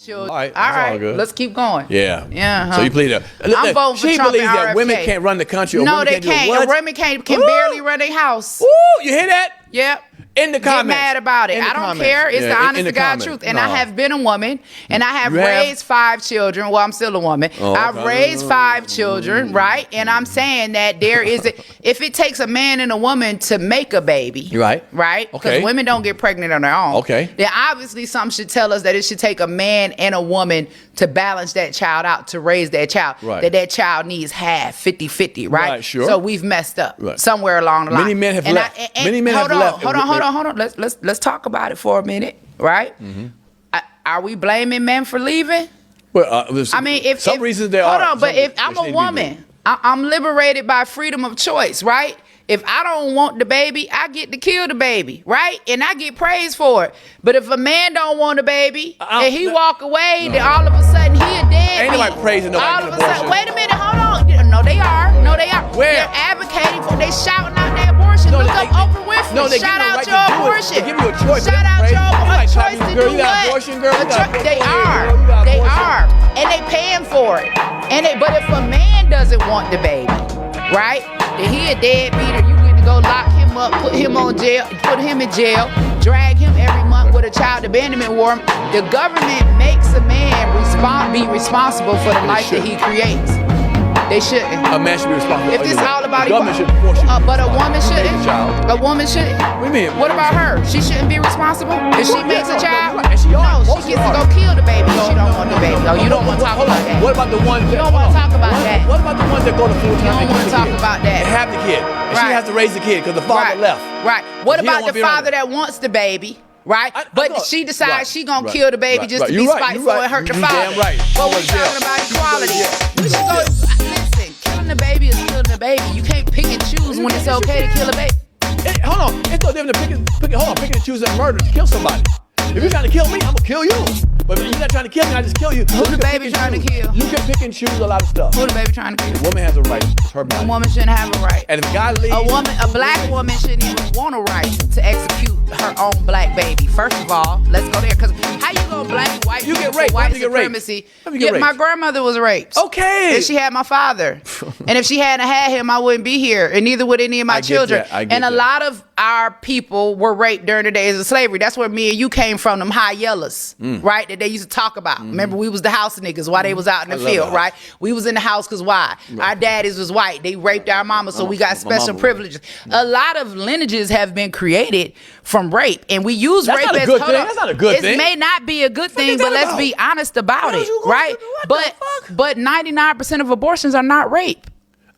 All right. Let's keep going. Yeah. Yeah. So you plead that. I'm voting for She Trump believes and that RFK. women can't run the country. Or No, women they can't. Do can't. what? And women can Ooh. barely run their house. Ooh, you hear that? Yep. In the comments. Get mad about it. In the I don't comments. care. It's Yeah, the honest in the to God comments. truth. And No. I have been a woman, and I have You have? raised 5 children. Well, I'm still a woman. Oh, I've okay. raised 5 children, right? And I'm saying that there is if it takes a man and a woman to make a baby, Right. Right? Because Okay. women don't get pregnant on their own. Okay. Then obviously something should tell us that it should take a man and a woman to balance that child out, to raise that child. Right. That child needs half, 50-50, right? Right, sure. So we've messed up Right. somewhere along the line. Many men have And left. Many men have left. Hold on. Let's talk about it for a minute, right? Mm-hmm. Are we blaming men for leaving? Well, I mean, if some reasons there hold are. on, but Some if I'm reasons a need to be woman, I'm liberated by freedom of choice, right? If I don't want the baby, I get to kill the baby, right? And I get praised for it. But if a man don't want a baby and he walk away, then all of a sudden he a dead. Ain't nobody praising nobody All get of a sudden, abortion. wait a minute, hold on. No, they are. Where? They're advocating for. They shouting out their abortion. No, Look they- up Oprah Winfrey. No, they give shout you a out right your to do it. abortion. They give you a choice. Shout out Praise- your I'm a like, choice to girl, do you got what? abortion, girl, you A got abortion. They Go ahead, are. girl, you got They abortion. are. And they paying for it. But if a man doesn't want the baby, right? Then he a deadbeater. You get to go lock him up, put him in jail, drag him every month with a child abandonment warrant. The government makes a man be responsible for the life that he creates. They shouldn't. A man should be responsible. If this all about the government equality, should force you. but a woman shouldn't. Child. A woman shouldn't. What do you mean? What about her? She shouldn't be responsible if she Well, makes yeah, a child. no, and she are. No, Most she gets are. to go kill the baby. She don't want the baby. No, you don't want to talk Hold about on. that. What about the ones that don't wanna talk about that. What about the ones that go to full time? You don't wanna talk about that. And have the kid. And Right. she has to raise the kid because the father Right. left. Right. What He don't about wanna the be around father it. that wants the baby? Right, I but know. she decides Right. she gonna Right. kill the baby Right. just Right. to You be right. spiteful You right. and hurt the You father. damn right. But You we're go to jail. talking about You go to equality. jail. We You should go go. to jail. Listen, killing the baby is killing the baby. You can't pick and choose when it's okay to kill a baby. Hold on. It's no different than picking and choosing murder to kill somebody. If you're trying to kill me, I'm gonna kill you. But if you're not trying to kill me, I just kill you. Who You the can baby pick and trying to choose. kill? You can pick and choose a lot of stuff. Who the baby trying to The kill? woman has a right. It's her A body. woman shouldn't have a right. And if God leaves, A black woman shouldn't even want a right to execute her own black baby. First of all, let's go there. Because how you gonna blame white You people get for raped. white How do you get raped? supremacy? How do you get Yeah, my raped? grandmother was raped. Okay. And she had my father. And if she hadn't had him, I wouldn't be here. And neither would any of my I get children. that. I get And a that. lot of our people were raped during the days of slavery. That's where me and you came from, them high yellows, right? That they used to talk about. Remember, we was the house niggas while they was out in the I love the field, house. right? We was in the house because why? Our daddies was white. They raped our mama, so we got my special mama was. privileges. A lot of lineages have been created from rape, and we use That's rape not a as good hold thing. on. That's not a good It thing. may not be a good thing, is but that let's about? be honest about What it, else you gonna right? do? What the fuck? But 99% of abortions are not rape.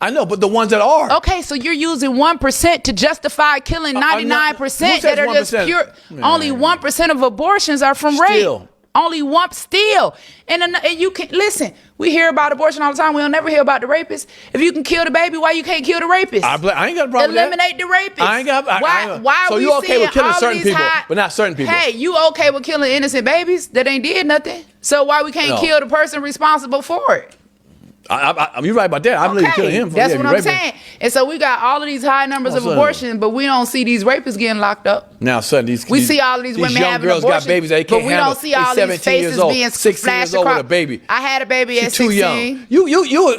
I know, but the ones that are. Okay, so you're using 1% to justify killing I'm not- 99% who says that are just 1%? pure. Man. Only 1% of abortions are from Still. rape. Only one still. And you can listen. We hear about abortion all the time. We don't never hear about the rapist. If you can kill the baby, why you can't kill the rapist? I ain't got a problem with that. Eliminate the rapist. I ain't got. Why So are we you okay seeing with killing all certain these people, high- but not certain people? Hey, you okay with killing innocent babies that ain't did nothing? So why we can't No. kill the person responsible for it? You're right about that. I believe killing him. That's yeah, what you I'm raping. saying. And so we got all of these high numbers of son. abortion, but we don't see these rapists getting locked up. Now, son, We see all of these women young having girls abortions, got babies they can't but we handle. don't see They all these 17 years faces old, being 16 flashed years old with across. a baby. I had a baby at She's too 16. young.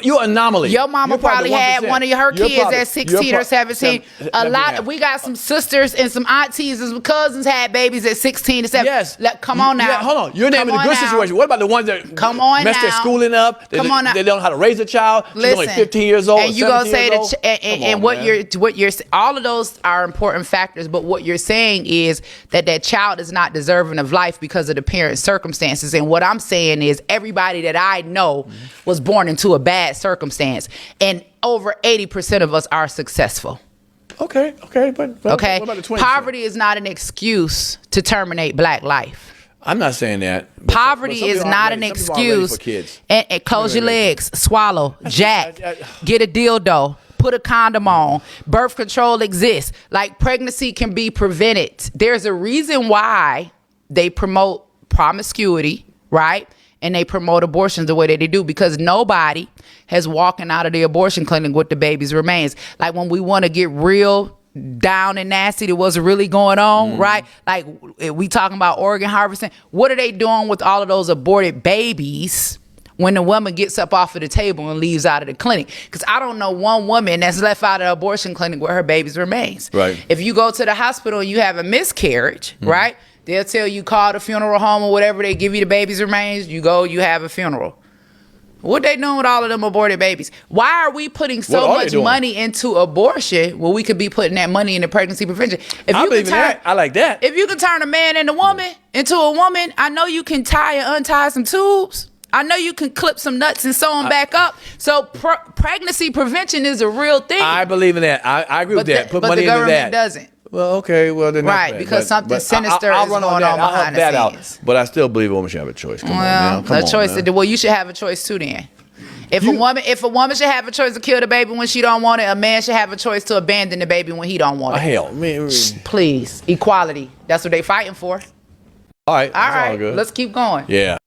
You anomaly. Your mama You're probably the had 1%. one of her You're kids probably- at 16 you're or 17. A lot. We got some sisters and some aunties and some cousins had babies at 16 to 17. Yes. Come on now. Yeah, hold on. You're naming Come the good on now. situation. What about the ones that Come on mess their now. schooling up? Come on now. They don't know how to raise a child. She's only 15 years old. And you gonna 17 say years that, old? and Come on, what man. you're all of those are important factors. But what you're saying is that child is not deserving of life because of the parents' circumstances. And what I'm saying is everybody that I know was born into a bad circumstance, and over 80% of us are successful. Okay, but Okay, what about the 20%? poverty is not an excuse to terminate black life. I'm not saying that. but Poverty some is people not aren't an ready. Some people aren't ready excuse. for kids. And close your legs, swallow, jack, I- get a dildo, put a condom on. Birth control exists. Like, pregnancy can be prevented. There's a reason why they promote promiscuity, right? And they promote abortions the way that they do, because nobody has walking out of the abortion clinic with the baby's remains. Like, when we want to get real down and nasty that wasn't really going on, right? Like we talking about organ harvesting. What are they doing with all of those aborted babies when the woman gets up off of the table and leaves out of the clinic? Because I don't know one woman that's left out of the abortion clinic where her baby's remains. Right. If you go to the hospital and you have a miscarriage, right? They'll tell you call the funeral home or whatever. They give you the baby's remains. You go, you have a funeral. What they doing with all of them aborted babies? Why are we putting so much money into abortion when we could be putting that money into pregnancy prevention? If I believe in that. I like that. If you can turn a man into a woman, I know you can tie and untie some tubes. I know you can clip some nuts and sew them back up. So pregnancy prevention is a real thing. I believe in that. I agree with that. Put but money the into government that. doesn't. Well, okay. Well, then that's Right, bad. because something sinister is going on behind the scenes. But I still believe a woman should have a choice. Come on, now. Come on, choice. now. Well, you should have a choice too. Then, if a woman should have a choice to kill the baby when she don't want it, a man should have a choice to abandon the baby when he don't want it. Hell, man. Please, equality. That's what they fighting for. All right. All right. All good. Let's keep going. Yeah.